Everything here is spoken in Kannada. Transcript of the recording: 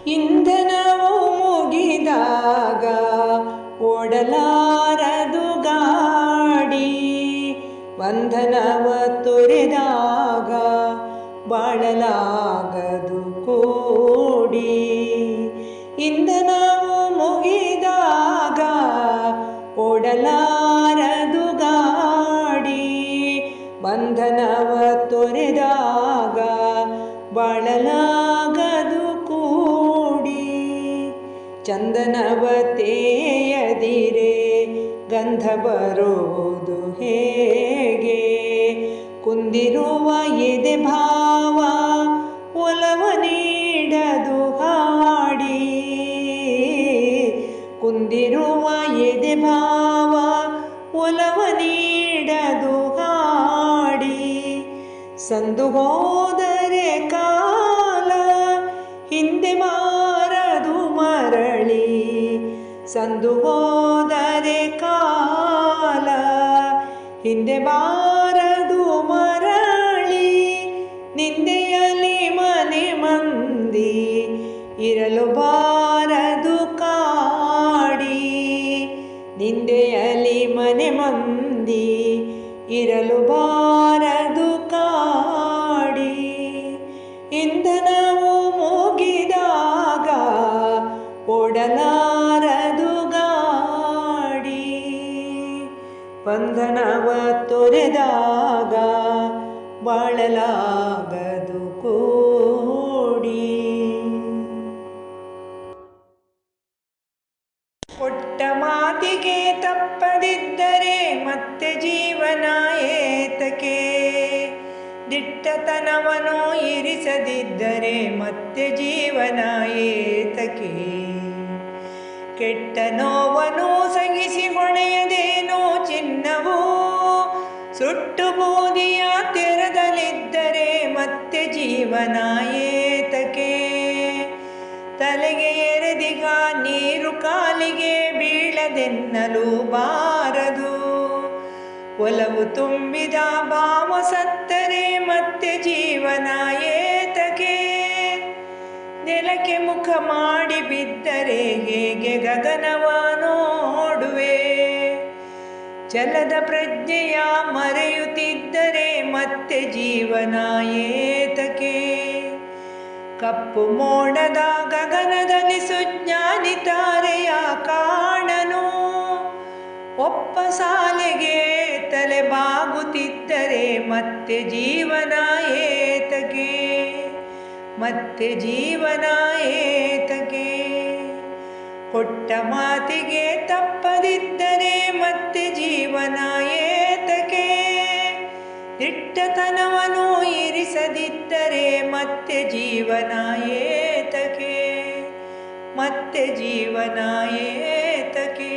ಇಂಧನವು ಮುಗಿದಾಗ ಓಡಲಾರದು ಗಾಡಿ, ಬಂಧನವ ತೊರೆದಾಗ ಬಾಳಲಾಗದು ಕೂಡಿ. ಇಂಧನವು ಮುಗಿದಾಗ ಓಡಲಾರದು ಗಾಡಿ, ಬಂಧನವ ತೊರೆದಾಗ ಬಾಳಲಾಗದು ಕೂಡಿ. ಚಂದನವ ತೇಯದಿರೆ ಗಂಧ ಬರುವುದು ಹೇಗೆ, ಕುಂದಿರುವ ಎದೆ ಭಾವ ಒಲವ ನೀಡದು ಹಾಡಿ. ಕುಂದಿರುವ ಎದೆ ಭಾವ ಒಲವ ನೀಡದು ಹಾಡಿ. ಸಂದು ಹೋದರೆ ಕಾಲ ಹಿಂದೆ ಬಾರದು ಮರಳಿ, ಸಂದು ಹೋದರೆ ಕಾಲ ಹಿಂದೆ ಬಾರದು ಮರಳಿ. ನಿಂದೆಯಲಿ ಮನೆ ಮಂದಿ ಇರಲು ಬಾರದು ಕಾಡಿ, ನಿಂದೆಯಲಿ ಮನೆ ಮಂದಿ ಇರಲು ಬಾರದು ಕಾಡಿ. ಇಂಧನವು ಮುಗಿದಾಗ ಓಡಲಾರದು ಗಾಡಿ, ಬಂಧನವ ತೊರೆದಾಗ ಬಾಳಲಾಗದು ಕೂಡಿ. ಕೊಟ್ಟ ಮಾತಿಗೆ ತಪ್ಪದಿದ್ದರೆ ಮತ್ತೆ ಜೀವನ ಏತಕ್ಕೆ, ದಿಟ್ಟತನವನ್ನು ಇರಿಸದಿದ್ದರೆ ಮತ್ತೆ ಜೀವನ ಏತಕ್ಕೆ. ಕೆಟ್ಟ ನೋವನ್ನು ಸಹಿಸಿ ಹೊಣೆಯದೇನೋ ಚಿನ್ನವು, ಸುಟ್ಟು ಬೂದಿಯ ತೆರೆದಲಿದ್ದರೆ ಮತ್ತೆ ಜೀವನ ಏತಕ್ಕೆ. ತಲೆಗೆ ಎರೆದಿಗ ನೀರು ಕಾಲಿಗೆ ಬೀಳದೆನ್ನಲು ಬಾರದು, ಒಲವು ತುಂಬಿದ ಭಾವ ಸತ್ತರೆ ಮತ್ತೆ ಜೀವನ ಏತಕ್ಕೆ. ನೆಲಕ್ಕೆ ಮುಖ ಮಾಡಿ ಬಿದ್ದರೆ ಹೇಗೆ ಗಗನವ ನೋಡುವೆ, ಛಲದ ಪ್ರಜ್ಞೆಯ ಮರೆಯುತ್ತಿದ್ದರೆ ಮತ್ತೆ ಜೀವನ ಏತಕ್ಕೆ. ಕಪ್ಪು ಮೋಡದ ಗಗನದಲ್ಲಿ ಸುಜ್ಞಾನಿ ತಾರೆಯ ಕಾಣನು, ಒಪ್ಪ ಸಾಲೆಗೆ ತಲೆ ಬಾಗುತ್ತಿದ್ದರೆ ಮತ್ತೆ ಜೀವನ ಏತಕ್ಕೆ, ಮತ್ತೆ ಜೀವನ ಏತಕ್ಕೆ. ಕೊಟ್ಟ ಮಾತಿಗೆ ತಪ್ಪದಿದ್ದರೆ ಮತ್ತೆ ಜೀವನ ಏತಕ್ಕೆ, ದಿಟ್ಟತನವನ್ನು ಇರಿಸದಿದ್ದರೆ ಮತ್ತೆ ಜೀವನ ಏತಕ್ಕೆ, ಮತ್ತೆ ಜೀವನ ಏತಕ್ಕೆ.